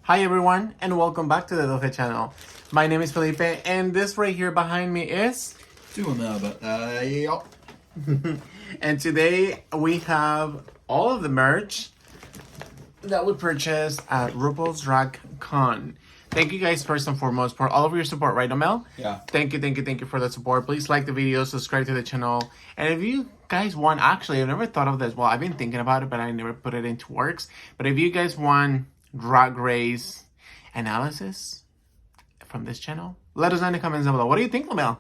Hi everyone, and welcome back to the Dofe channel. My name is Felipe, and this right here behind me is... Yeah. And today we have all of the merch that we purchased at Rupauls DragCon. Thank you guys first and foremost for all of your support, right, Amel? Yeah. Thank you for the support. Please like the video, subscribe to the channel. And if you guys want, actually, I've never thought of this. Well, I've been thinking about it, but I never put it into works. But if you guys want Drag Race analysis from this channel, let us know in the comments down below. What do you think, Amel?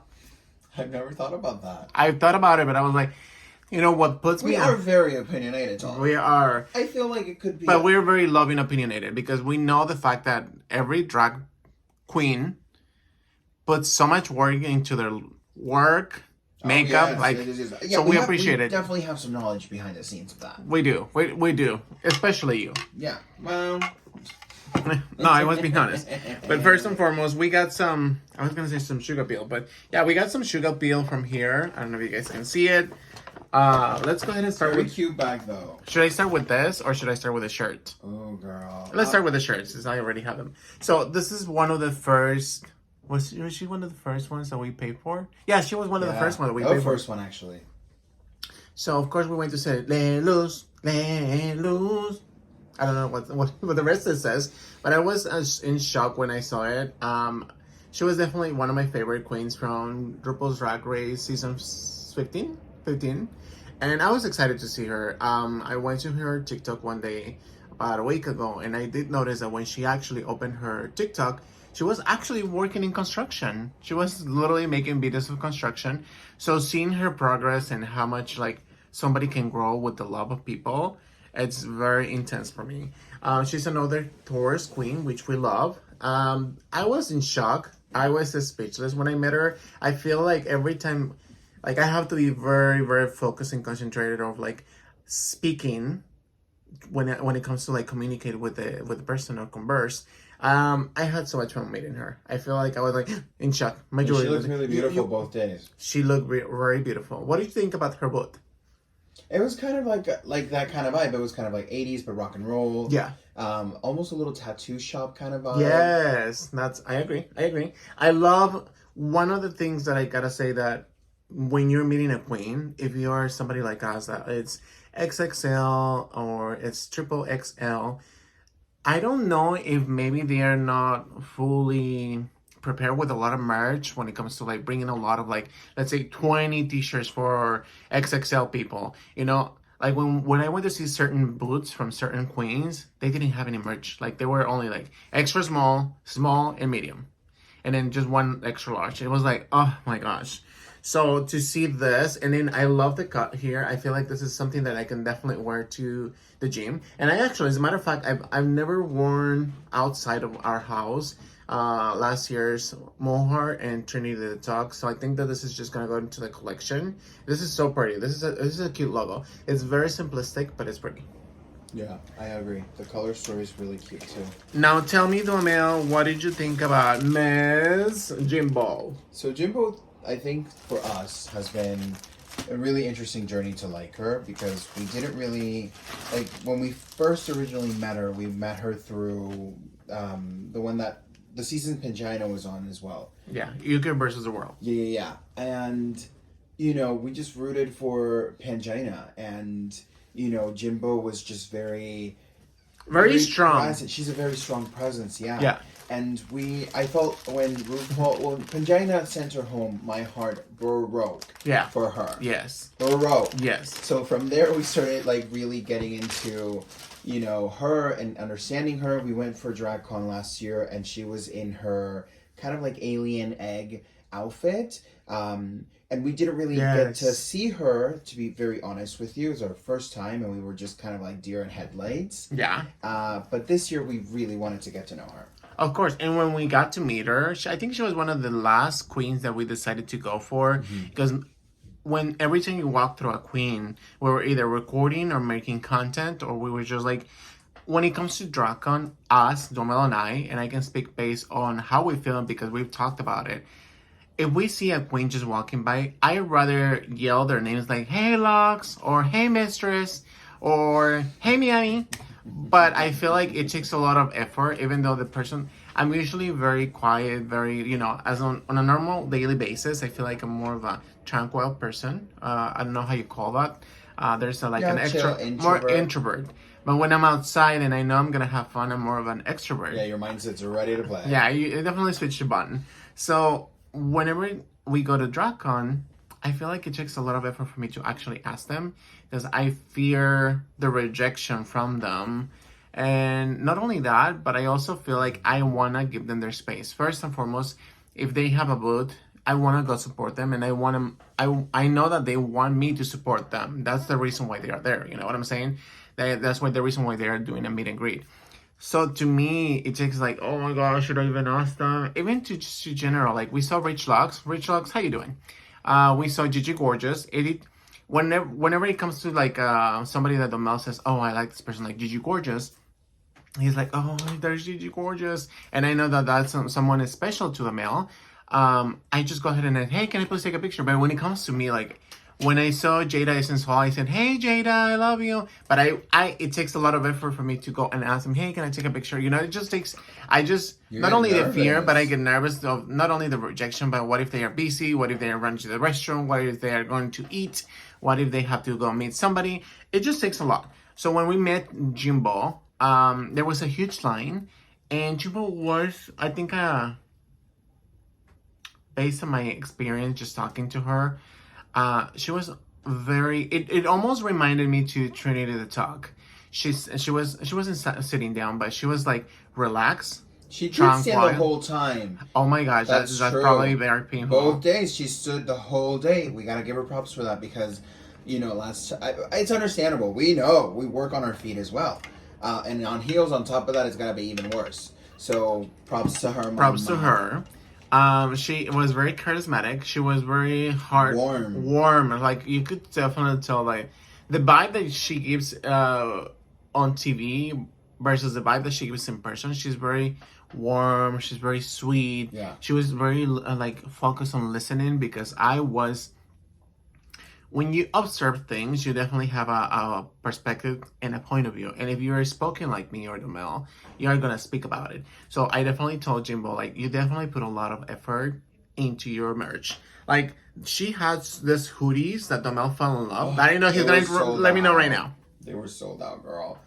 I've never thought about that. I thought about it, but I was like, you know what puts me... We are very opinionated, Tom. We are. I feel like it could be... But we're very loving opinionated because we know the fact that every drag queen puts so much work into their work, makeup, Yeah, so we appreciate it. Definitely have some knowledge behind the scenes of that. We do. We do. Especially you. Yeah, well... No, I was being honest. But first and foremost, we got some... I was going to say some sugar peel, but yeah, we got some sugar peel from here. I don't know if you guys can see it. Let's go ahead and start Very with... cute bag, though. Should I start with this or should I start with the shirt? Oh, girl. Let's start with the shirts since I already have them. So this is one of the first... Was she one of the first ones that we paid for? Yeah, she was one of the first ones that we paid for. The first one, actually. So, of course, we went to say, le luz, le luz. I don't know what the rest of it says, but I was in shock when I saw it. She was definitely one of my favorite queens from RuPaul's Drag Race season 15. And I was excited to see her. I went to her TikTok one day about a week ago, and I did notice that when she actually opened her TikTok, she was actually working in construction. She was literally making videos of construction. So seeing her progress and how much like somebody can grow with the love of people, it's very intense for me. She's another Taurus queen, which we love. I was in shock. I was speechless when I met her. I feel like every time, like I have to be very, very focused and concentrated of like speaking when it comes to like communicate with the person or converse. I had so much fun meeting her. I feel like I was like in shock. She looked really beautiful both days. She looked very beautiful. What do you think about her booth? It was kind of like that kind of vibe. It was kind of like 80s, but rock and roll. Yeah. Almost a little tattoo shop kind of vibe. Yes, I agree. I love one of the things that I gotta say that when you're meeting a queen, if you are somebody like us, that it's XXL or it's triple XL, I don't know if maybe they are not fully prepared with a lot of merch when it comes to like bringing a lot of like, let's say 20 t-shirts for XXL people, you know, like when I went to see certain booths from certain queens, they didn't have any merch. Like they were only like extra small, and medium, and then just one extra large. It was like, oh my gosh. So to see this, and then I love the cut here. I feel like this is something that I can definitely wear to the gym. And I actually, as a matter of fact, I've never worn outside of our house last year's Mohar and Trinity the Talk. So I think that this is just gonna go into the collection. This is so pretty. This is a cute logo. It's very simplistic, but it's pretty. Yeah, I agree. The color story is really cute too. Now tell me, Domel, what did you think about Ms. Jimbo? So Jimbo, I think for us has been a really interesting journey to like her because we didn't really like when we first originally met her. We met her through the one that the season Pangina was on as well. Yeah, UK versus the world. Yeah. And you know, we just rooted for Pangina, and you know, Jimbo was just very strong. Present. She's a very strong presence. Yeah. And I felt when Pangina sent her home, my heart broke. Yeah. For her. Yes. Broke. Yes. So from there, we started like really getting into, you know, her and understanding her. We went for DragCon last year, and she was in her kind of like alien egg outfit. And we didn't really get to see her, to be very honest with you. It was our first time, and we were just kind of like deer in headlights. Yeah. But this year, we really wanted to get to know her. Of course, and when we got to meet her, I think she was one of the last queens that we decided to go for, because when every time you walk through a queen, we were either recording or making content, or we were just like, when it comes to DragCon, us, Domel and I can speak based on how we feel because we've talked about it. If we see a queen just walking by, I'd rather yell their names like, hey Lux, or hey Mistress, or hey Miami, but I feel like it takes a lot of effort, even though the person, I'm usually very quiet, very, as on a normal daily basis, I feel like I'm more of a tranquil person. I don't know how you call that. There's a, like Yeah, an extra, chill, more introvert. introvert. But when I'm outside and I know I'm gonna have fun, I'm more of an extrovert. Yeah, your mindset's ready to play. Yeah, you definitely switch the button. So whenever we go to DragCon, I feel like it takes a lot of effort for me to actually ask them because I fear the rejection from them. And not only that, but I also feel like I want to give them their space. First and foremost, if they have a booth, I want to go support them, and I want them. I know that they want me to support them. That's the reason why they are there. You know what I'm saying? That's why the reason why they are doing a meet and greet. So to me, it takes like, oh my gosh, should I even ask them? Even to just to general, like we saw Rich Lux. Rich Lux, how you doing? We saw Gigi Gorgeous. Whenever it comes to like somebody that the male says, oh, I like this person, like Gigi Gorgeous. He's like, oh, there's Gigi Gorgeous, and I know that that's someone is special to the male. I just go ahead and hey, can I please take a picture? But when it comes to me, like when I saw Jada Essence Hall, I said, hey Jada, I love you. But it takes a lot of effort for me to go and ask him, hey, can I take a picture? It just takes, You're not only nervous. the fear, but I get nervous of not only the rejection, but what if they are busy? What if they are running to the restaurant? What if they are going to eat? What if they have to go meet somebody? It just takes a lot. So when we met Jimbo, there was a huge line, and Jimbo was, I think, based on my experience just talking to her, she was very. It almost reminded me to Trinity the Talk. She wasn't sitting down, but she was like relaxed. She did stand the tranquil. whole time. Oh my gosh, that's true. probably very painful. Both days she stood the whole day. We gotta give her props for that because, it's understandable. We know we work on our feet as well, and on heels. On top of that, it's gotta be even worse. So props to her. Props to her. She was very charismatic. She was very warm. Like you could definitely tell, like the vibe that she gives on TV versus the vibe that she gives in person. She's very warm. She's very sweet. Yeah. She was very focused on listening because I was. When you observe things, you definitely have a perspective and a point of view. And if you're spoken like me or the male, you are gonna speak about it. So I definitely told Jimbo, like, you definitely put a lot of effort into your merch. Like, she has this hoodies that the male fell in love. I know he's gonna let me know right now. They were sold out, girl.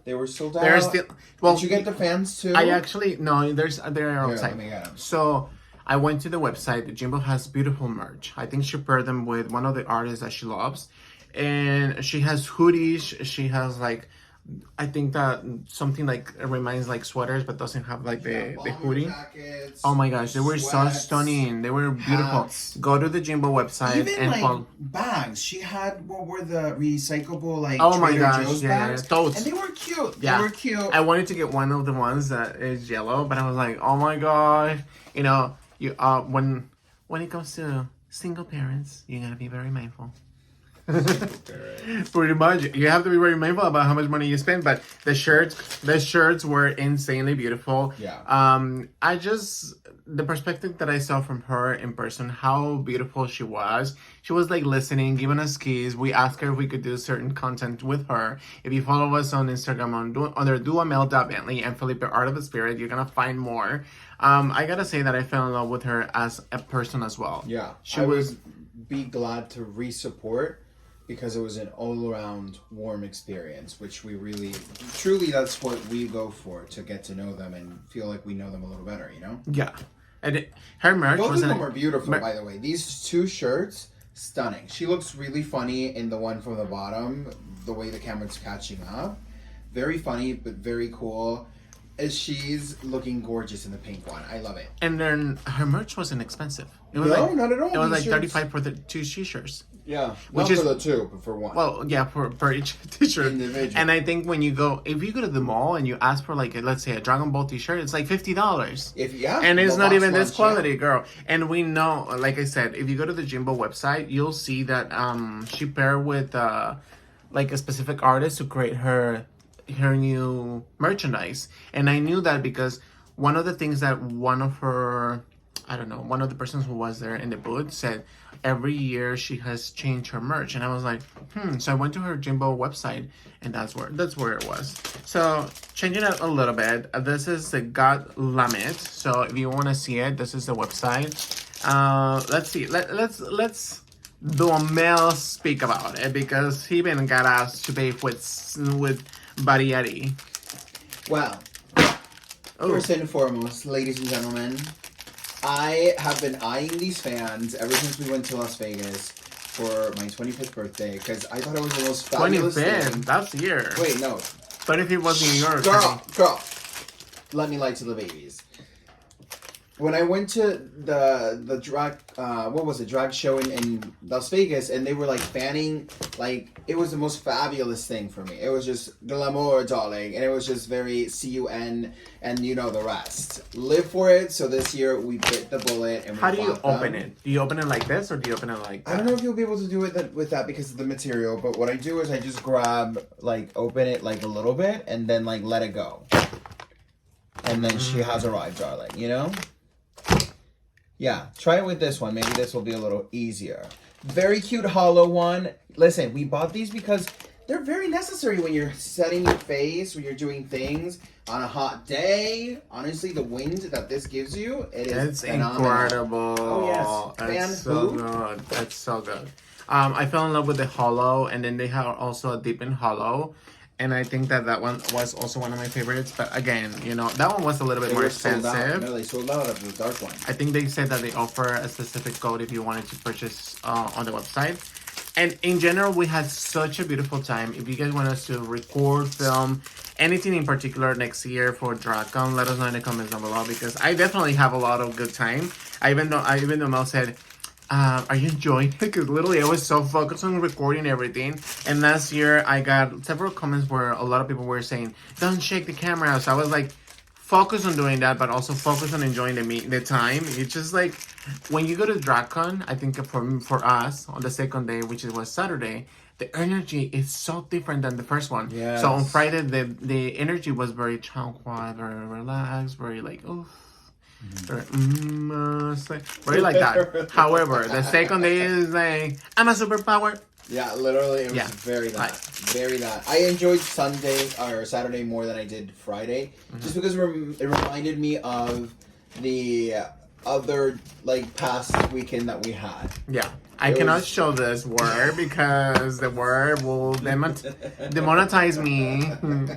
They were sold out. They're still. Well, did you get the fans too? I actually no. They're outside. Let me get them. So I went to the website. Jimbo has beautiful merch. I think she paired them with one of the artists that she loves. And she has hoodies. She has I think that something reminds like sweaters, but doesn't have the hoodie. Jackets, Oh my gosh, they were so sweats, stunning. They were beautiful. hats. Go to the Jimbo website Even and follow. bags. She had what were the recyclable Oh my Trader gosh, Joe's yeah, bags, totes. and they were cute. Yeah. They were cute. I wanted to get one of the ones that is yellow, but I was like, oh my gosh, you when it comes to single parents, you gotta be very mindful. Pretty much, you have to be very mindful about how much money you spend. But the shirts were insanely beautiful. Yeah. The perspective that I saw from her in person, how beautiful she was. She was listening, giving us keys. We asked her if we could do certain content with her. If you follow us on Instagram under duamel.bentley and Felipe Art of the Spirit, you're gonna find more. I gotta say that I fell in love with her as a person as well. Yeah. I would be glad to re-support because it was an all-around warm experience, which we really, truly, that's what we go for, to get to know them and feel like we know them a little better, Yeah. And her merch both was of them are beautiful, by the way. These two shirts, stunning. She looks really funny in the one from the bottom, the way the camera's catching up. Very funny, but very cool. As she's looking gorgeous in the pink one. I love it. And then her merch wasn't expensive. It was not at all. It was These shirts. $35 for the two t-shirts. Yeah, Which not is- for the two, but for one. Well, yeah, for each t-shirt. Individual. And I think if you go to the mall and you ask for let's say a Dragon Ball t-shirt, it's like $50. And it's not even this quality, girl. And we know, like I said, if you go to the Jimbo website, you'll see that she paired with a specific artist to create her new merchandise. And I knew that because one of the things that one of her I don't know, one of the persons who was there in the booth said every year she has changed her merch, and I was like, So I went to her Jimbo website, and that's where it was. So changing it a little bit. This is the God Lamit. So if you want to see it, this is the website. Let's see. Let's Domel speak about it because he even got asked to pay with Barrieri. Well, first and foremost, ladies and gentlemen, I have been eyeing these fans ever since we went to Las Vegas for my 25th birthday because I thought it was the most fabulous 25th? thing. That's the year. Wait, no. But if it was New York. Girl. Let me lie to the babies. When I went to the drag, drag show in Las Vegas, and they were like fanning, like it was the most fabulous thing for me. It was just glamour, darling, and it was just very CUN, and you know the rest. Live for it. So this year we bit the bullet, and we How do you open them. it? Do you open it like this, or do you open it like that? I don't know if you'll be able to do it with that because of the material, but what I do is I just grab, like, open it like a little bit, and then like let it go, and then she has arrived, darling. You know. Yeah, try it with this one. Maybe this will be a little easier. Very cute hollow one. Listen, we bought these because they're very necessary when you're setting your face, when you're doing things on a hot day. Honestly, the wind that this gives you, it's phenomenal. Incredible. Oh, yes. It's so good. It's so good. I fell in love with the hollow, and then they have also a deepened hollow. And I think that one was also one of my favorites. But again, you know, that one was a little bit more expensive. No, they sold out of the dark one. I think they said that they offer a specific code if you wanted to purchase on the website. And in general, we had such a beautiful time. If you guys want us to record, film, anything in particular next year for DragCon, let us know in the comments down below because I definitely have a lot of good time. Even though Mel said, are you enjoying it? Because literally I was so focused on recording everything. And last year I got several comments where a lot of people were saying, don't shake the camera. So I was like, focus on doing that, but also focus on enjoying the time. It's just like, when you go to DragCon, I think for us, on the second day, which was Saturday, the energy is so different than the first one. Yes. So on Friday, the energy was very tranquil, very relaxed, very like, oof. Very like that. However, the second day is like, I'm a superpower. Yeah, literally, it was very that. Very that. I enjoyed Sunday or Saturday more than I did Friday, just because it reminded me of the other like past weekend that we had. Yeah. I cannot show this word because the word will demonetize me.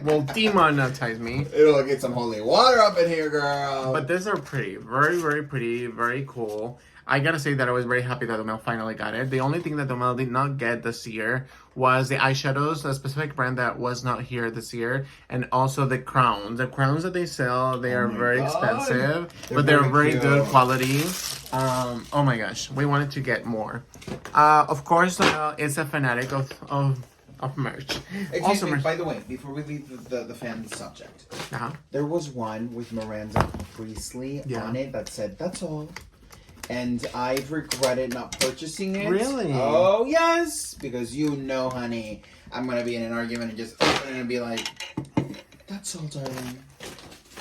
Will demonetize me. It'll get some holy water up in here, girl. But these are pretty. Very, very pretty. Very cool. I gotta say that I was very happy that Domel finally got it. The only thing that Domel did not get this year was the eyeshadows, a specific brand that was not here this year, and also the crowns. The crowns that they sell, they are very expensive, but they're very good quality. Oh my gosh, we wanted to get more. Of course, Domel is a fanatic of merch. Excuse me, by the way, before we leave the fan subject, there was one with Miranda Priestley on it that said, "That's all." And I've regretted not purchasing it. Really? Oh, yes. Because you know, honey, I'm going to be in an argument and just open it and be like, that's all, darling.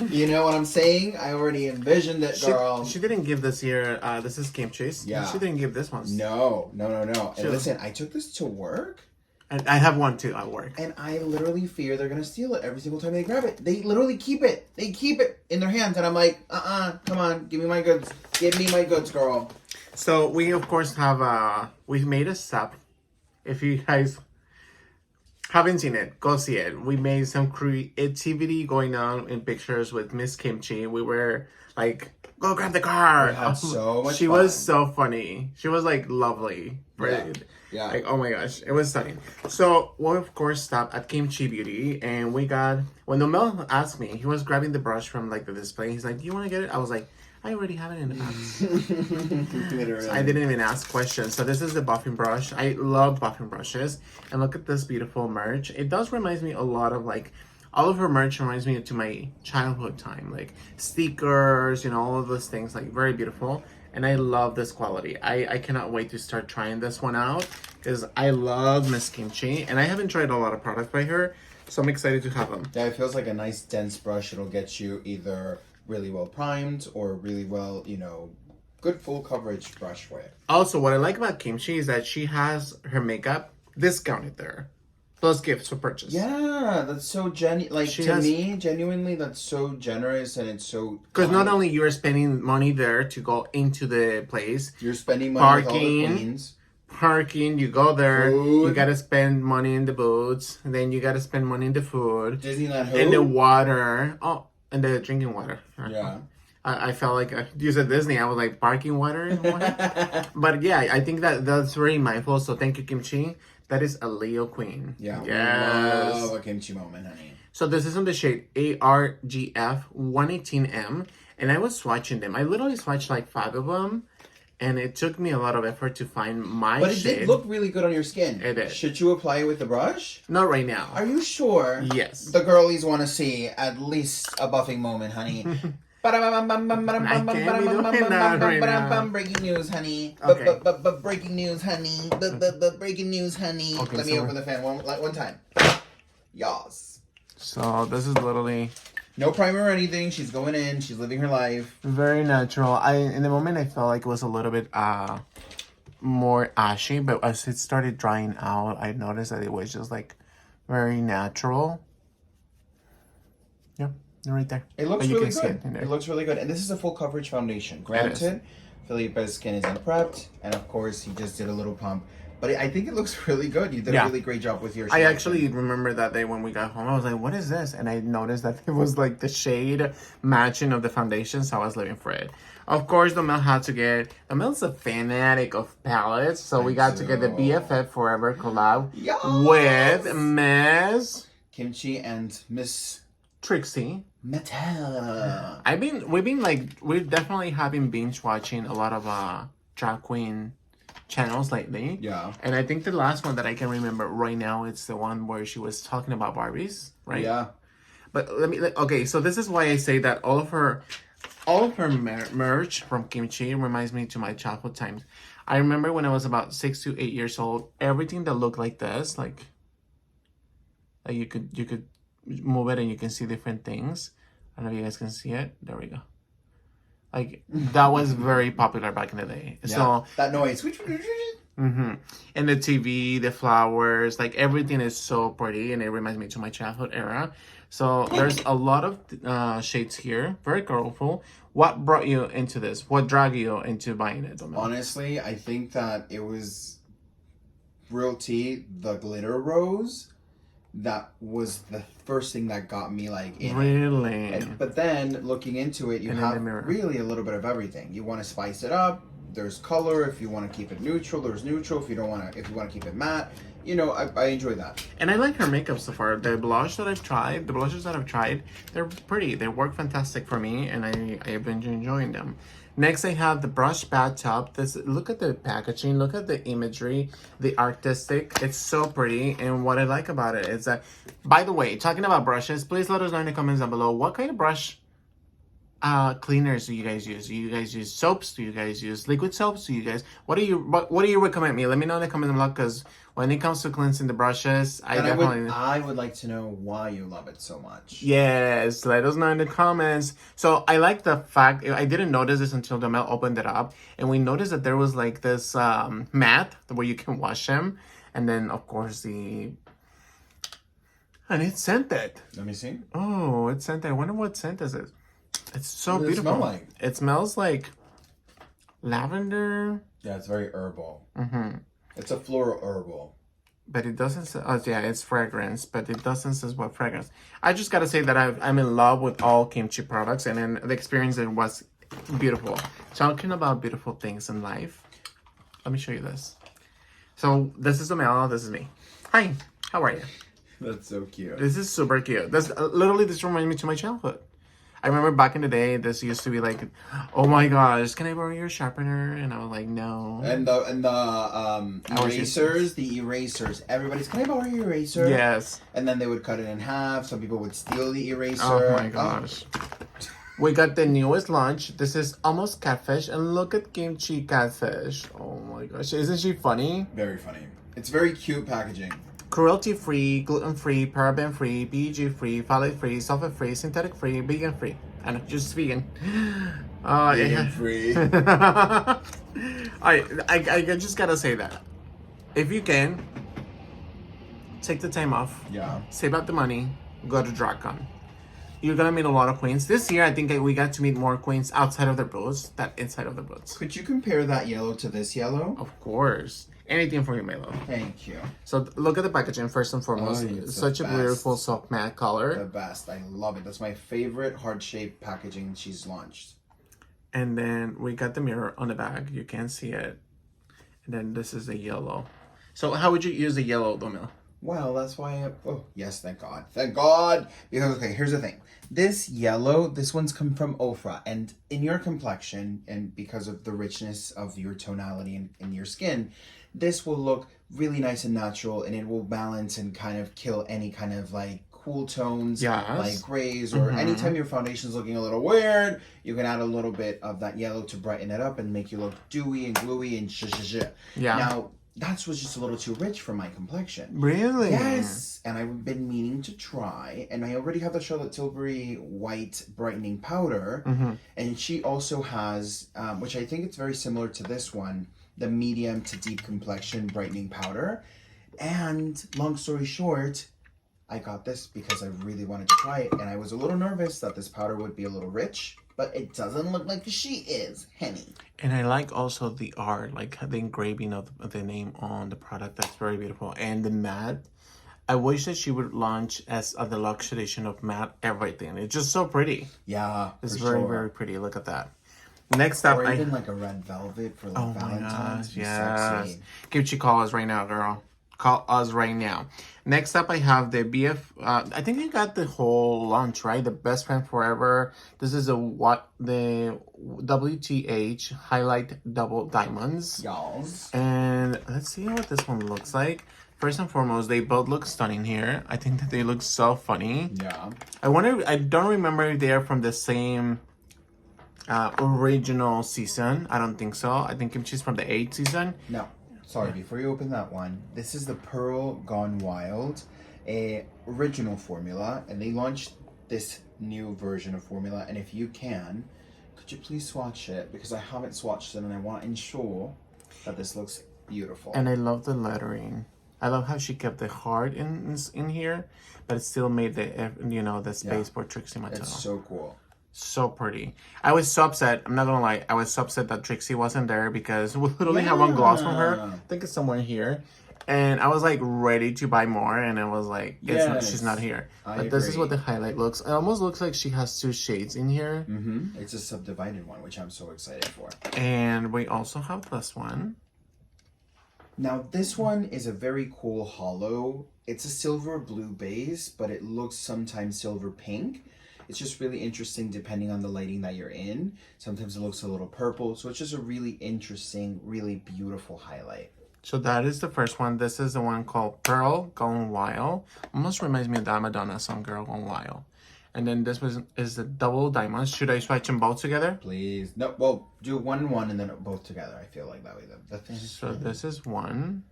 You know what I'm saying? I already envisioned it, girl. She didn't give this year, this is kimchi's. Yeah. She didn't give this one. No. And listen, I took this to work. And I have one too at work. And I literally fear they're going to steal it every single time they grab it. They literally keep it. They keep it in their hands. And I'm like, come on, give me my goods. Give me my goods, girl. So we, of course, have, we've made a sub. If you guys haven't seen it, go see it. We made some creativity going on in pictures with Miss Kimchi. We were like, go grab the car. We had so much She fun. was so funny. She was like lovely. Yeah. Like, oh my gosh, it was stunning. So we of course stopped at Kimchi Beauty, and we got, when Nomel asked me, he was grabbing the brush from like the display. He's like, do you want to get it? I was like, I already have it in the box. Literally. I didn't even ask questions. So this is the buffing brush. I love buffing brushes. And look at this beautiful merch. It does remind me a lot of like, all of her merch reminds me to my childhood time. Like stickers, you know, all of those things, like very beautiful. And I love this quality. I cannot wait to start trying this one out because I love Miss Kimchi. And I haven't tried a lot of products by her. So I'm excited to have them. Yeah, it feels like a nice dense brush. It'll get you either really well primed or really well, you know, good full coverage brush for it. Also, what I like about Kimchi is that she has her makeup discounted there. Plus gifts for purchase. Yeah, that's so genuinely, that's so generous and it's so. Because not only you're spending money there to go into the place, you're spending money with all the queens. Parking, you go there, Food. you gotta spend money in the boots, and then you gotta spend money in the food, Disneyland and the water. Oh, and the drinking water. Yeah. I felt like you said Disney. I was like parking water. But yeah, I think that's very mindful. So thank you, Kimchi. That is a Leo queen. Yeah. Yes. Love a kimchi moment, honey. So this is on the shade ARGF 118M, and I was swatching them. I literally swatched like 5 of them, and it took me a lot of effort to find my But it shade. did look really good on your skin. It did. Should you apply it with the brush? Not right now. Are you sure? Yes. The girlies want to see at least a buffing moment, honey. Breaking news, honey. Okay. Breaking news, honey. Breaking news, honey. Okay, Let me open the fan one time. Yas. So this is literally no primer or anything. She's going in. She's living her life. very natural. In the moment I felt like it was a little bit more ashy, but as it started drying out, I noticed that it was just like very natural. Yeah, right there. It looks But you really can see good. in there. It looks really good. And this is a full coverage foundation. Granted, Felipe's skin is unprepped. And of course, he just did a little pump. But I think it looks really good. You did a really great job with your I shade. actually remember that day when we got home. I was like, what is this? And I noticed that it was like the shade matching of the foundation. So I was living for it. Of course, Domel had to get... Domel's a fanatic of palettes. So we got to get the BFF Forever collab with Miss... Kimchi and Miss... Trixie. Mattel. We've definitely have been binge watching a lot of drag queen channels lately. Yeah. And I think the last one that I can remember right now, it's the one where she was talking about Barbies, right? Yeah. But okay, so this is why I say that all of her merch from Kimchi reminds me to my childhood times. I remember when I was about 6 to 8 years old, everything that looked like this, like you could move it and you can see different things. I don't know if you guys can see it. There we go. Like that was very popular back in the day. Yeah, so that noise. And the TV, the flowers, like everything is so pretty, and it reminds me to my childhood era. So there's a lot of shades here, very colorful. What brought you into this? What dragged you into buying it, Domel? Honestly, I think that it was real tea, the glitter rose. That was the first thing that got me like in really. But then looking into it, you And have really a little bit of everything. You want to spice it up. There's color. If you want to keep it neutral, there's neutral. If you want to keep it matte, you know, I enjoy that. And I like her makeup so far. The blushes that I've tried, they're pretty. They work fantastic for me, and I've been enjoying them. Next, I have the brush bathtub. Look at the packaging. Look at the imagery, the artistic. It's so pretty. And what I like about it is that, by the way, talking about brushes, please let us know in the comments down below. What kind of brush cleaners do you guys use? Do you guys use soaps? Do you guys use liquid soaps? Do you guys what do you recommend me? Let me know in the comments below, because when it comes to cleansing the brushes, I would like to know why you love it so much. Yes, let us know in the comments. So I like the fact, I didn't notice this until Domel opened it up, and we noticed that there was like this mat where you can wash them, and then of course and it's scented. Let me see. Oh, it's scented. I wonder what scent this is. It's so beautiful. Smell like? It smells like lavender. Yeah, it's very herbal. It's a floral herbal. But it doesn't say, it's fragrance, but it doesn't say what fragrance. I just gotta say that I'm in love with all Kimchi products, and then the experience was beautiful. Talking about beautiful things in life, let me show you this. So this is Domel, this is me. Hi, how are you? That's so cute. This is super cute. This reminds me to my childhood. I remember back in the day, this used to be like, oh my gosh, can I borrow your sharpener? And I was like, no. And the erasers. Everybody's, can I borrow your eraser? Yes. And then they would cut it in half. Some people would steal the eraser. Oh my gosh. We got the newest launch. This is Almost Catfish, and look at Kimchi Catfish. Oh my gosh, isn't she funny? Very funny. It's very cute packaging. Cruelty-free, gluten-free, paraben-free, PEG-free, phthalate-free, sulfate-free, synthetic-free, vegan-free. And just vegan. Vegan free. I just gotta say that if you can take the time off, Yeah. save up the money, go to DragCon. You're gonna meet a lot of queens. This year, I think we got to meet more queens outside of the booths than inside of the booths. Could you compare that yellow to this yellow? Of course. Anything for you, Milo. Thank you. So look at the packaging first and foremost. Oh, it's Such the a beautiful soft matte The color. best. I love it. That's my favorite heart-shaped packaging she's launched. And then we got the mirror on the back. You can see it. And then this is the yellow. So how would you use the yellow, Domil? Well, that's why oh, yes, thank God. Thank God! Because, okay, here's the thing. This yellow, this one's come from Ofra. And in your complexion, and because of the richness of your tonality in your skin, this will look really nice and natural, and it will balance and kind of kill any kind of, like, cool tones, Yes. like grays, or anytime your foundation's looking a little weird, you can add a little bit of that yellow to brighten it up and make you look dewy and gluey and Yeah. Now, that was just a little too rich for my complexion. Really? Yes, and I've been meaning to try, and I already have the Charlotte Tilbury white brightening powder, and she also has, which I think it's very similar to this one, the medium to deep complexion brightening powder. And long story short, I got this because I really wanted to try it, and I was a little nervous that this powder would be a little rich, but it doesn't look like she is, Henny. And I like also the art, like the engraving of the name on the product. That's very beautiful. And the matte, I wish that she would launch as a deluxe edition of matte everything. It's just so pretty. Yeah, It's for very, sure. very pretty. Look at that. Next up, Or even like a red velvet for like oh my Valentine's. gosh, Be yes. sexy. Kimchi, call us right now, girl. Call us right now. Next up, I have the BF. I think you got the whole launch, right? The Best Friend Forever. This is the WTH Highlight Double Diamonds. Y'alls. And let's see what this one looks like. First and foremost, they both look stunning here. I think that they look so funny. Yeah. I don't remember if they are from the same original season. I don't think so. I think Kimchi's from the 8th season. No. Sorry, before you open that one, this is the Pearl Gone Wild, a original formula, and they launched this new version of formula. And if you can, could you please swatch it? Because I haven't swatched it, and I want to ensure that this looks beautiful. And I love the lettering. I love how she kept the heart in here, but it still made the space for Trixie Mattel. It's so cool. So pretty. I was so upset. I'm not gonna lie. I was so upset that Trixie wasn't there because we literally have one gloss from her. I think it's somewhere here. And I was like ready to buy more, and it was like, she's not here. But this is what the highlight looks. It almost looks like she has 2 shades in here. It's a subdivided one, which I'm so excited for. And we also have this one. Now, this one is a very cool hollow. It's a silver blue base, but it looks sometimes silver pink. It's just really interesting depending on the lighting that you're in. Sometimes it looks a little purple. So it's just a really interesting, really beautiful highlight. So that is the first one. This is the one called Pearl Gone Wild. Almost reminds me of that Madonna song, Girl Gone Wild. And then this is the double diamonds. Should I swatch them both together? Please. No, well, do one and then both together. I feel like that way. The thing. So this is one.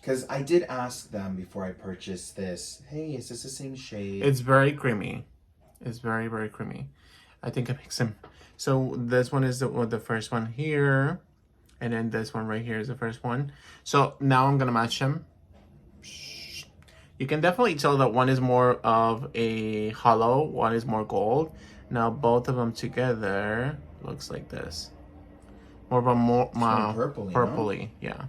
Because I did ask them before I purchased this, hey, is this the same shade? It's very creamy. It's very, very creamy. I think it makes them. So this one is the first one here. And then this one right here is the first one. So now I'm going to match them. You can definitely tell that one is more of a hollow. One is more gold. Now both of them together looks like this. More of a more purpley. Yeah.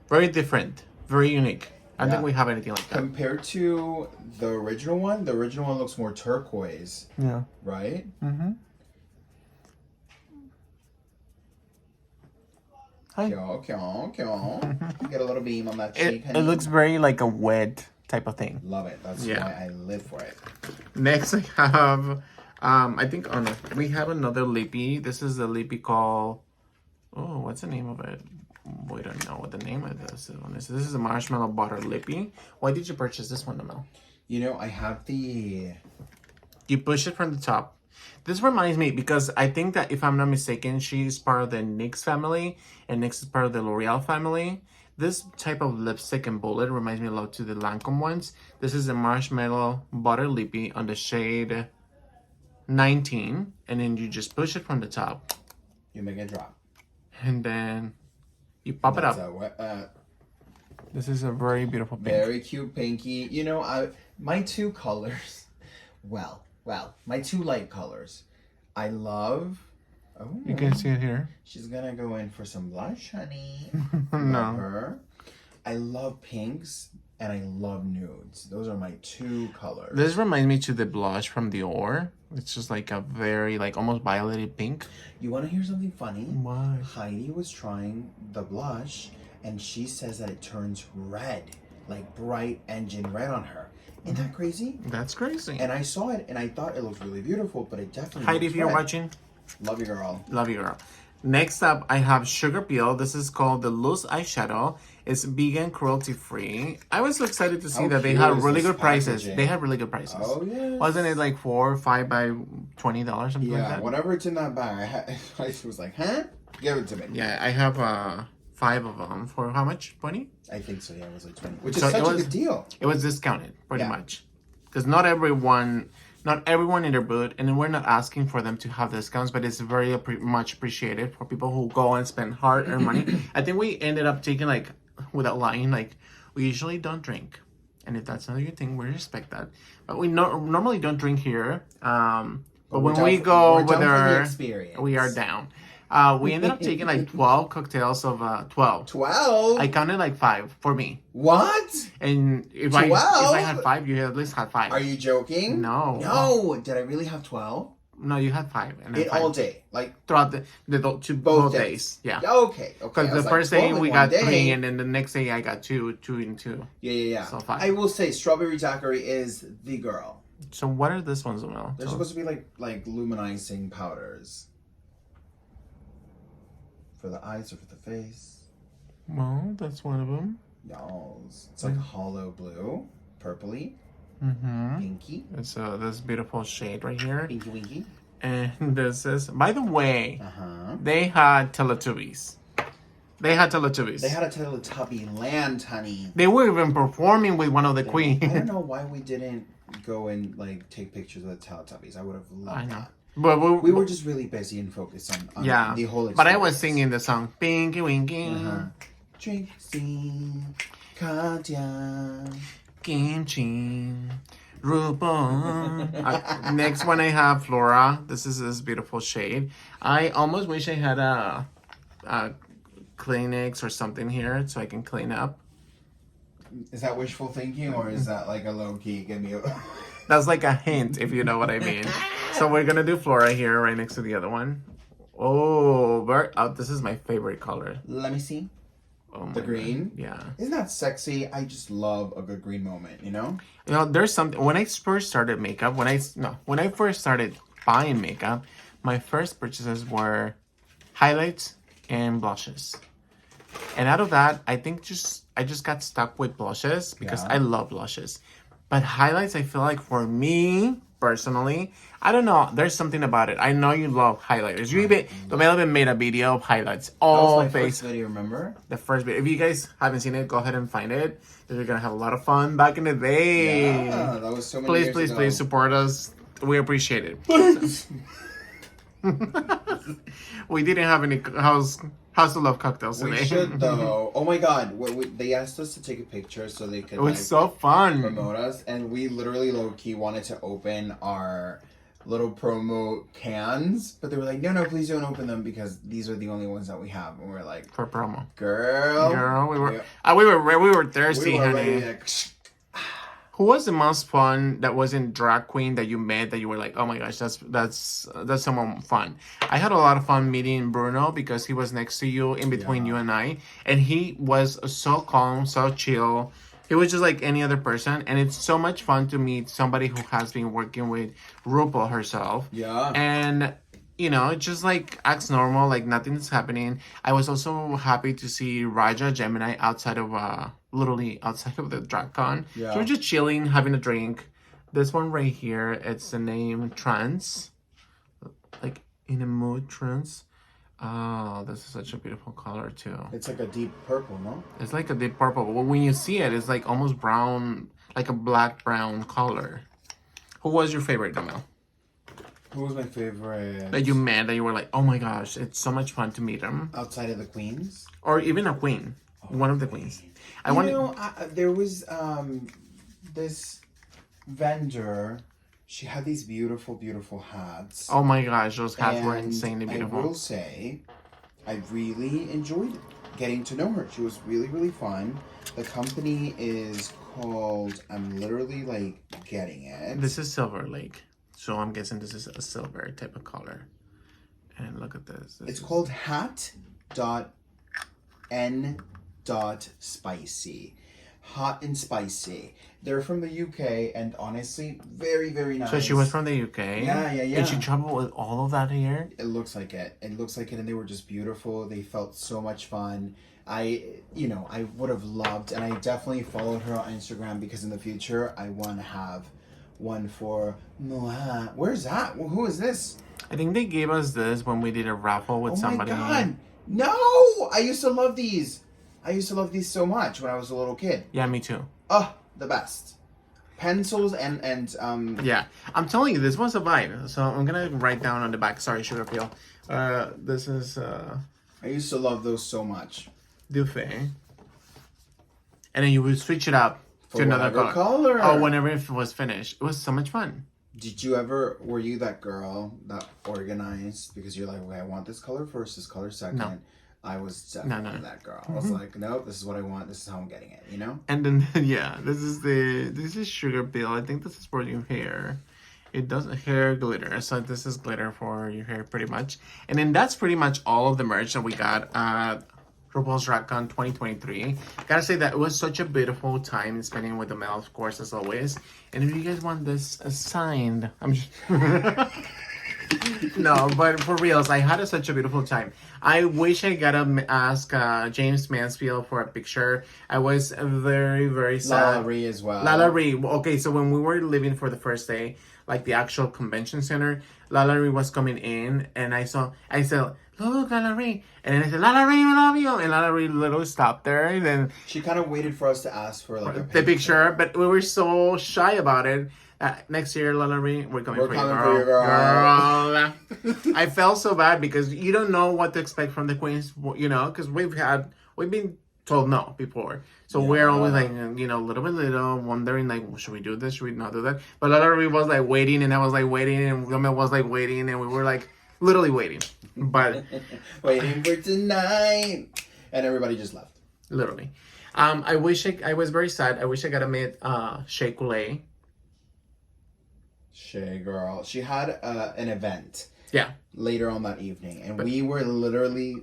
Very different. Very unique. I don't think we have anything like that. Compared to the original one looks more turquoise. Yeah. Right? Mm-hmm. Hi. Get a little beam on that cheek. It looks very like a wet type of thing. Love it. That's why I live for it. Next I have, I think we have another lippy. This is the lippy called, oh, what's the name of it? We don't know what the name of this one is. This is a marshmallow butter lippy. Why did you purchase this one, Mel? You know, I have the... You push it from the top. This reminds me, because I think that if I'm not mistaken, she's part of the NYX family, and NYX is part of the L'Oreal family. This type of lipstick and bullet reminds me a lot to the Lancome ones. This is a marshmallow butter lippy on the shade $19, and then you just push it from the top, You make it drop. and then you pop it up. This is a very beautiful pink. Very cute pinky. You know, my two colors. Well, my two light colors. I love. Oh, You can see it here. she's gonna go in for some blush, honey. No. Love her. I love pinks and I love nudes. Those are my two colors. This reminds me to the blush from Dior. It's just like a very, like, almost violet pink. You want to hear something funny? Why? Heidi was trying the blush and she says that it turns red, like bright engine red on her. Isn't that crazy? That's crazy. And I saw it and I thought it looked really beautiful, but it definitely Heidi, looks if you're red. watching, Love you, girl. love you, girl. Next up, I have Sugar Peel. This is called the Loose Eyeshadow. It's vegan, cruelty-free. I was so excited to see How that they cute had is really this good prices. packaging? They had really good prices. Oh, yes. Wasn't it like 4 or 5 by $20, something like Yeah, that? whatever it's in that bag. I was like, huh? Give it to me. Yeah, I have 5 of them for how much? 20? I think so, yeah, it was like 20. Which So is it such a was- good deal. It was discounted, pretty Yeah. much. Because not everyone in their booth, and we're not asking for them to have discounts, but it's very much appreciated for people who go and spend hard-earned money. I think we ended up taking, like, without lying, like, we usually don't drink. And if that's not your thing, we respect that. But we normally don't drink here. But when we go we're with down for the our... experience. We are down. We ended up taking, like, 12 cocktails of 12. 12? I counted, like, 5 for me. What? And if 12? I had 5, you at least had 5. Are you joking? No. No. Did I really have 12? No, you had 5. And then In 5 all day. Like, throughout both days. Yeah. okay. Because I was the like, first day 12 in we one got day. 3, and then the next day I got 2 and 2. Yeah. So 5. I will say, Strawberry Daiquiri is the girl. So what are these ones, Mel? They're supposed to be like luminizing powders. For the eyes or for the face. Well, that's one of them. Y'all's. It's like hollow blue, purpley, Mm-hmm. pinky, It's this beautiful shade right here. pinky winky. And this is, by the way, They they had Teletubbies. They had Teletubbies. had a Teletubby land, honey. They were even performing with one of the I don't queens. know why we didn't go and like take pictures of the Teletubbies. I would have loved I know. that. But We were just really busy and focused on yeah. the whole experience. But I was singing the song Pinky Winky, Trixie, Katya. Kimchi, Rupauls. Next one I have Flora. This is this beautiful shade. I almost wish I had a Kleenex or something here so I can clean up. Is that wishful thinking or is that like a low key? Give me a. That's like a hint, if you know what I mean. So we're gonna do Flora here, right next to the other one. Oh, this is my favorite color. Let me see. Oh my The green? God. Yeah. Isn't that sexy? I just love a good green moment, you know? You know, there's something when I first started makeup. When I first started buying makeup, my first purchases were highlights and blushes. And out of that, I think I just got stuck with blushes because Yeah. I love blushes. But highlights, I feel like for me personally, I don't know. There's something about it. I know you love highlighters. Tomelo even made a video of highlights. That All was my face. first video, remember? The first video. If you guys haven't seen it, go ahead and find it. Because we're gonna have a lot of fun back in the day. Yeah, that was so many Please, years please, ago. please support us. We appreciate it. We didn't have any house to love cocktails We today. should though. Oh my god, they asked us to take a picture so they could It was so fun. promote us, and we literally low key wanted to open our little promo cans, but they were like, no, please don't open them because these are the only ones that we have, and we're like, For promo. girl, We were thirsty, we were honey. ready to. Who was the most fun that wasn't drag queen that you met that you were like, oh my gosh, that's someone fun? I had a lot of fun meeting Bruno because he was next to you, in between you and I, and he was so calm, so chill. He was just like any other person, and it's so much fun to meet somebody who has been working with RuPaul herself. Yeah. And you know, just like acts normal, like nothing's happening. I was also happy to see Raja Gemini literally outside of the DragCon. Yeah. So we're just chilling, having a drink. This one right here, it's the name Trance. Like in a mood trance. Oh, this is such a beautiful color too. It's like a deep purple, no? It's like a deep purple, but when you see it, it's like almost brown, like a black brown color. Who was your favorite, Damel? Who was my favorite? That you met, that you were like, oh my gosh, it's so much fun to meet them. Outside of the queens? Or even a queen. One of the queens. There was this vendor. She had these beautiful, beautiful hats. Oh my gosh, those hats were insanely beautiful. I will say, I really enjoyed getting to know her. She was really, really fun. The company is called, I'm literally like getting it. This is Silver Lake. So I'm guessing this is a silver type of color. And look at this. It's called hat.n.spicy. Hot and spicy. They're from the UK and honestly, very, very nice. So she was from the UK? Yeah. And she traveled with all of that here? It looks like it. It looks like it, and they were just beautiful. They felt so much fun. I would have loved, and I definitely followed her on Instagram because in the future, I want to have one for Moa. Where's that? Who is this? I think they gave us this when we did a raffle with somebody. Oh my God. No! I used to love these. I used to love these so much when I was a little kid. Yeah, me too. Oh, the best. Pencils and Yeah, I'm telling you, this was a vibe. So I'm gonna write down on the back. Sorry, sugar peel. This is I used to love those so much. Duvet. And then you would switch it up to another color. Oh, whenever it was finished. It was so much fun. Were you that girl that organized because you're like, okay, I want this color first, this color second. No. I was definitely that girl. I was like, nope, this is what I want. This is how I'm getting it, you know? And then, yeah, this is sugar peel. I think this is for your hair. It does hair glitter. So this is glitter for your hair pretty much. And then that's pretty much all of the merch that we got at Rupauls DragCon 2023. Gotta say that it was such a beautiful time spending with the mail, of course, as always. And if you guys want this signed, I'm just... No, but for reals, I had such a beautiful time. I wish I got to ask James Mansfield for a picture. I was very, very sad. Lala Ree as well. Lala Ree. Okay, so when we were leaving for the first day, like the actual convention center, Lala Ree was coming in, and I said, look, Lala Ree. And then I said, Lala Ree, we love you. And Lala Ree literally stopped there. And then she kind of waited for us to ask for like the picture, but we were so shy about it. Next year, Lala Ree, we're coming for you, girl. I felt so bad because you don't know what to expect from the queens, you know, because we've been told no before. So we're always like, you know, little by little, wondering like, well, should we do this? Should we not do that? But Lala Ree was like waiting, and I was like waiting, and Wilma was like waiting, and we were like literally waiting. But waiting for tonight. And everybody just left. Literally. I was very sad. I wish I got to meet Shea Coulee. Shay girl. She had an event. Yeah. Later on that evening. And we were literally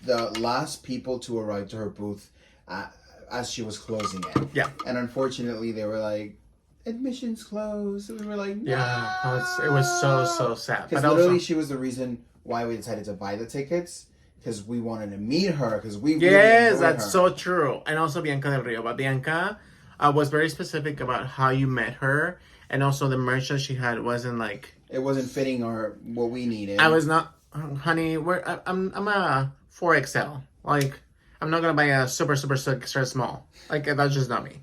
the last people to arrive to her booth as she was closing it. Yeah. And unfortunately, they were like, admissions closed. So we were like, no. Yeah. It was so sad. Because literally she was the reason why we decided to buy the tickets. Because we wanted to meet her. Because we Yes, that's her. So true. And also Bianca Del Rio. But Bianca was very specific about how you met her. And also the merch that she had wasn't like... It wasn't fitting what we needed. I was not... Honey, I'm a 4XL. Like, I'm not going to buy a super extra small. Like, that's just not me.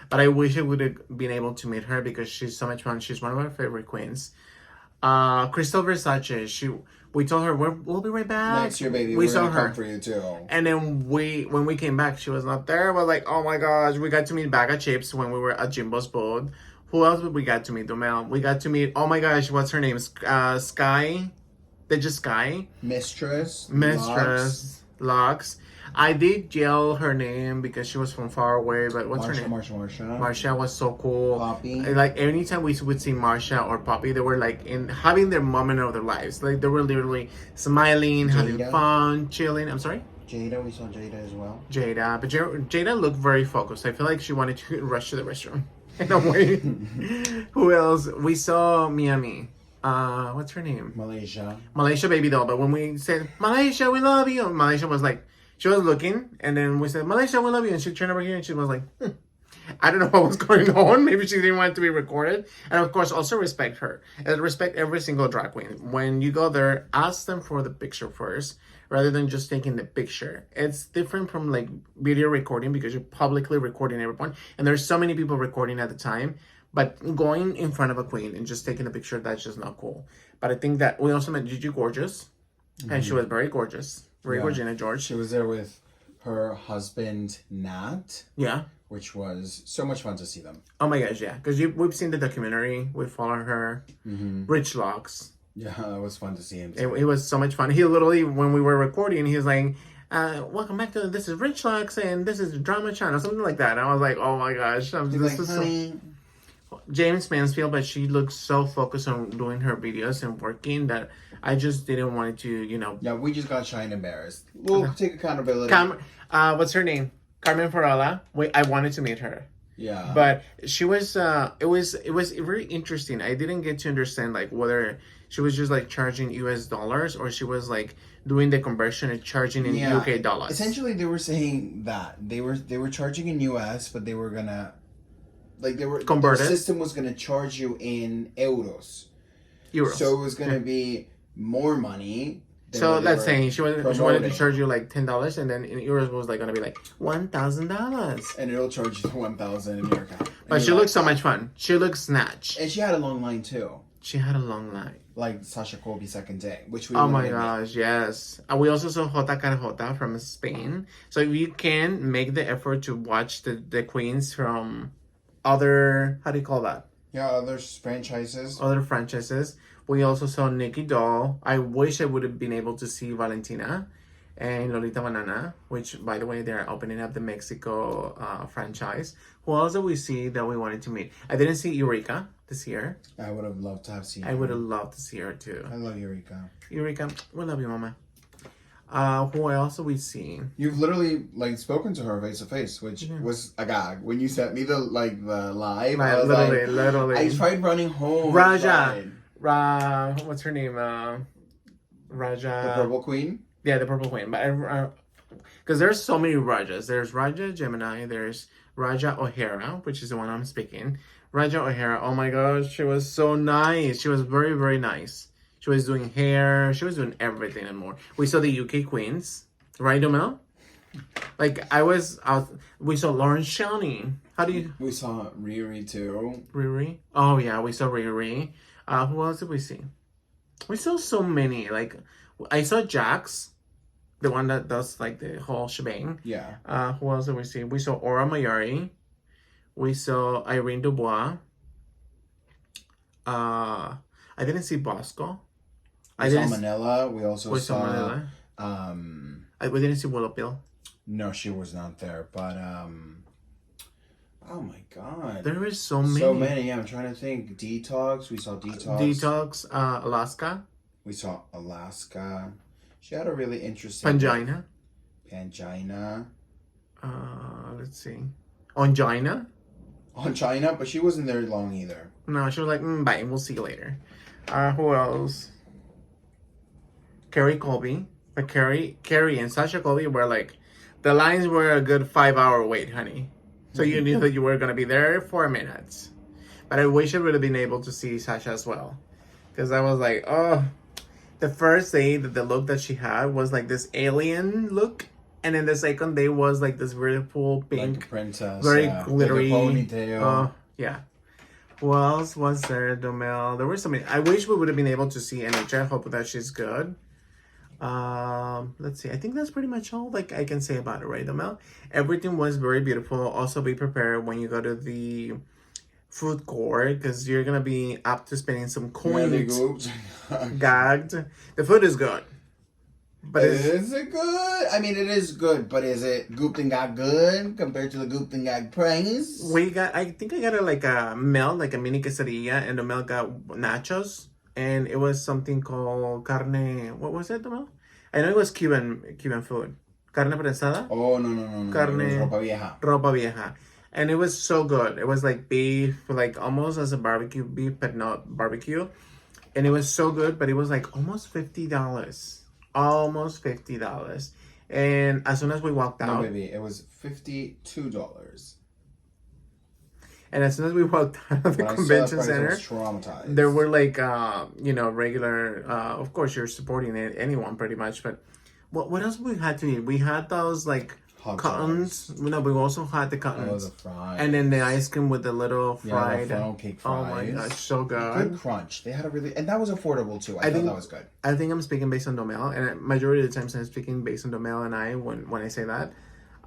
But I wish I would have been able to meet her because she's so much fun. She's one of our favorite queens. Crystal Versace, we told her we'll be right back. Next year, baby. We saw her come for you too. And then when we came back, she was not there. We're like, oh my gosh, we got to meet Bag of Chips when we were at Jimbo's booth. Who else did we got to meet, Domel? We got to meet, oh my gosh, what's her name? Sky. They're just Sky. Mistress. Lux. I did yell her name because she was from far away, but what's her name? Marsha was so cool. Poppy. Like, anytime we would see Marsha or Poppy, they were like having their moment of their lives. Like, they were literally smiling, having fun, chilling. I'm sorry? Jada, we saw Jada as well. But Jada looked very focused. I feel like she wanted to rush to the restroom. In a way. Who else? We saw Miami. What's her name? Malaysia Baby Doll. But when we said, Malaysia, we love you, Malaysia was like, she was looking, and then we said, Malaysia, we love you, and she turned over here, and she was like, I don't know what was going on. Maybe she didn't want it to be recorded. And of course, also respect her. And respect every single drag queen. When you go there, ask them for the picture first, rather than just taking the picture. It's different from like video recording because you're publicly recording everyone. And there's so many people recording at the time. But going in front of a queen and just taking a picture, that's just not cool. But I think that we also met Gigi Gorgeous, and she was very gorgeous. Regina George. She was there with her husband, Nat. Yeah. Which was so much fun to see them. Oh my gosh, yeah. Because we've seen the documentary. We follow her. Rich Locks. Yeah, it was fun to see him. It was so much fun. He literally, when we were recording, he was like, welcome back to This is Rich Locks and this is Drama Channel, something like that. And I was like, oh my gosh. He's like, honey. James Mansfield, but she looks so focused on doing her videos and working that I just didn't want to, Yeah, we just got shy and embarrassed. We'll take accountability. What's her name? Carmen Farala. I wanted to meet her. Yeah. But she was, it was very interesting. I didn't get to understand, like, whether she was just, like, charging US dollars or she was, like, doing the conversion and charging in UK dollars. Essentially, they were saying that. They were charging in US, but they were gonna, the system was gonna charge you in euros. So it was gonna be more money. So let's say she wanted to charge you like $10, and then in euros was like gonna be like $1,000, and it'll charge you $1,000 in your account. But she looks so much fun. She looks snatched, and she had a long line too. She had a long line, like Sasha Colby's second day, which we. Oh my gosh, yes. We also saw Jota Carjota from Spain. So if you can make the effort to watch the queens from other, how do you call that? Yeah, other franchises. Other franchises. We also saw Nikki Doll. I wish I would have been able to see Valentina and Lolita Banana, which, by the way, they're opening up the Mexico franchise. Who else did we see that we wanted to meet? I didn't see Eureka this year. I would have loved to have seen her. I would have loved to see her, too. I love Eureka. Eureka, we love you, Mama. Who else have we seen? You've literally spoken to her face to face, which was a gag. When you sent me the live, I was literally. I tried running home. Raja. What's her name? Raja. The Purple Queen? Yeah, the Purple Queen. But because there's so many Rajas. There's Raja Gemini. There's Raja O'Hara, which is the one I'm speaking. Raja O'Hara. Oh my gosh, she was so nice. She was very, very nice. She was doing hair. She was doing everything and more. We saw the UK queens, right, Domel? Like I was out. We saw Lauren Shelny. How do you? We saw Riri too. Riri. Oh yeah, we saw Riri. Who else did we see? We saw so many. Like, I saw Jax, the one that does like the whole shebang. Yeah. Who else did we see? We saw Aura Mayari. We saw Irene Dubois. I didn't see Bosco. We saw Manila. We also saw Manila. We didn't see Willow Pill. No, she was not there. But oh my god. There were so many. So many, yeah. I'm trying to think. Detox. We saw Detox. Alaska. We saw Alaska. She had a really interesting... Pangina. Let's see. Ongina. Ongina, but she wasn't there long either. No, she was like, bye, we'll see you later. Who else? Carrie Colby. But Carrie and Sasha Colby were like... The lines were a good 5-hour wait, honey. So you knew that you were going to be there 4 minutes. But I wish I would have been able to see Sasha as well. Because I was like, oh... The first day, the look that she had was like this alien look. And then the second day was like this really cool pink. Like a princess. Very glittery. Like a ponytail. Yeah. Who else was there, Domel? There were so many. I wish we would have been able to see NH. I hope that she's good. Let's see. I think that's pretty much all like I can say about it, right, Domel? Everything was very beautiful. Also be prepared when you go to the food court because you're gonna be up to spending some coins. Gagged. The food is good. But is it good? I mean, it is good, but is it gooped and got good compared to the gooped and got price? I think I got a melt, like a mini quesadilla, and the melt got nachos, and it was something called carne. What was it, Mel? I know it was Cuban food. Carne prensada. Oh no. Carne. It was ropa vieja. Ropa vieja. And it was so good. It was like beef, like almost as a barbecue beef, but not barbecue. And it was so good, but it was like almost $50. Almost $50. And as soon as we walked out... No, baby, it was $52. And as soon as we walked out of the convention center, traumatized. There were like, regular... of course, you're supporting anyone pretty much, but what else we had to eat? We had those like... Hot cottons. dogs. No, but we also had the Oh, cottons. the fries. And then the ice cream with the little Yeah, fried. the funnel cake Oh fries. my gosh, so Good good. crunch. They had a really, and that was affordable too. I thought think- that was good. I think I'm speaking based on Domel, and majority of the times I'm speaking based on Domel and I when I say that.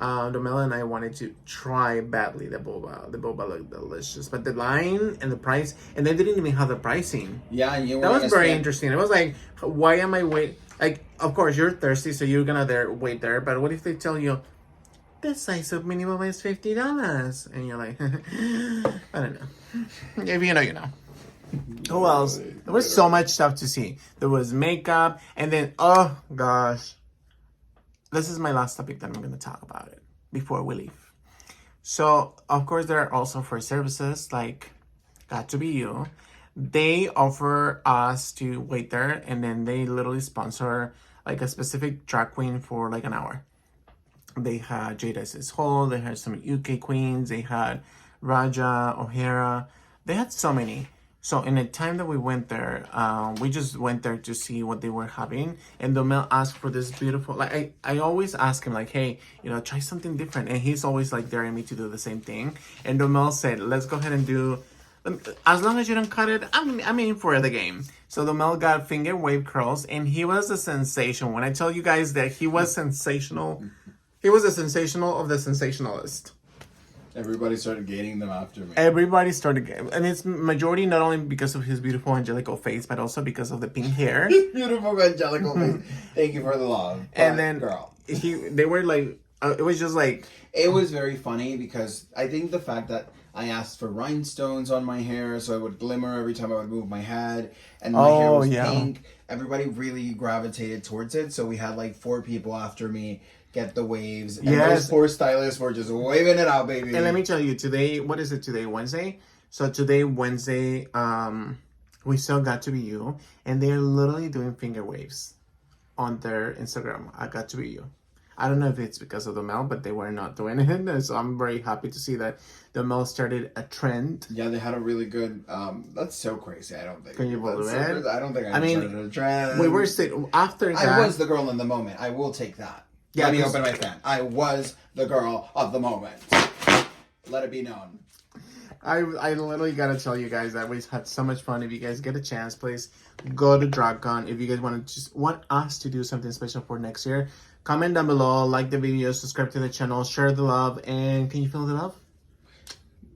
Domel and I wanted to try badly the boba. The boba looked delicious, but the line and the price, and they didn't even have the pricing. Yeah, and you were That was gonna very spend- interesting. It was like, why am I wait? Like, of course you're thirsty, so you're gonna wait there. But what if they tell you, the size of minimum is $50, and you're like, I don't know. If you know, you know. Who else? There was so much stuff to see. There was makeup, and then oh gosh, this is my last topic that I'm going to talk about it before we leave. So of course there are also free services like Got to Be You. They offer us to wait there, and then they literally sponsor like a specific drag queen for like an hour. They had Jada Sis Hall, they had some UK queens, they had Raja, O'Hara, they had so many. So in the time that we went there, we just went there to see what they were having. And Domel asked for this beautiful, like I always ask him like, hey, you know, try something different. And he's always like daring me to do the same thing. And Domel said, let's go ahead and do, as long as you don't cut it, I'm in for the game. So Domel got finger wave curls, and he was a sensation. When I tell you guys that he was sensational, he was a sensational of the sensationalist. Everybody started gaining them after me. Everybody started, and it's majority not only because of his beautiful angelical face, but also because of the pink hair. Beautiful angelical face. Thank you for the love. And then girl, they were like, it was just like, it was very funny because I think the fact that I asked for rhinestones on my hair so it would glimmer every time I would move my head, and my hair was pink. Everybody really gravitated towards it, so we had like 4 people after me get the waves, and those poor stylists were just waving it out, baby. And let me tell you, today, what is it today? Wednesday? So today, Wednesday, we still Got to Be You, and they're literally doing finger waves on their Instagram. I Got to Be You. I don't know if it's because of the Mel, but they were not doing it. So I'm very happy to see that the Mel started a trend. Yeah, they had a really good. That's so crazy. I don't think. Can you believe it? So I don't think I started a trend. We were after that. I was the girl in the moment. I will take that. Yeah, let me open my fan. I was the girl of the moment. Let it be known. I literally gotta tell you guys that we had so much fun. If you guys get a chance, please go to DragCon. If you guys want us to do something special for next year, comment down below, like the video, subscribe to the channel, share the love, and can you feel the love?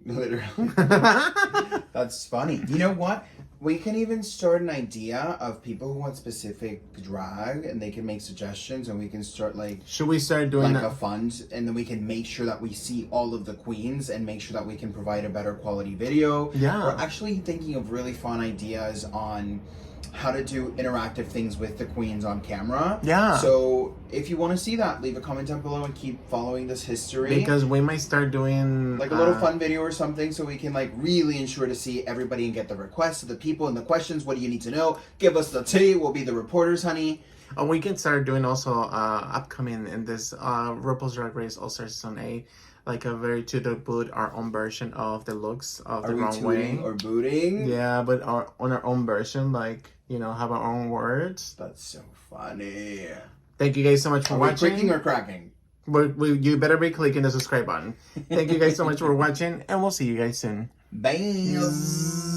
Literally. That's funny. You know what? We can even start an idea of people who want specific drag, and they can make suggestions, and we can start like. Should we start doing like a fund, and then we can make sure that we see all of the queens and make sure that we can provide a better quality video. Yeah. We're actually thinking of really fun ideas on how to do interactive things with the queens on camera. Yeah. So if you want to see that, leave a comment down below and keep following this history. Because we might start doing like a little fun video or something, so we can like really ensure to see everybody and get the requests of the people and the questions. What do you need to know? Give us the tea. We'll be the reporters, honey. We can start doing also upcoming in this Rupauls Drag Race All-Star Season 8, like a very to the boot, our own version of the looks of the runway. Or booting? Yeah, but on our own version, like, you know, have our own words. That's so funny. Thank you guys so much for watching. Clicking or cracking? You better be clicking the subscribe button. Thank you guys so much for watching, and we'll see you guys soon. Bye.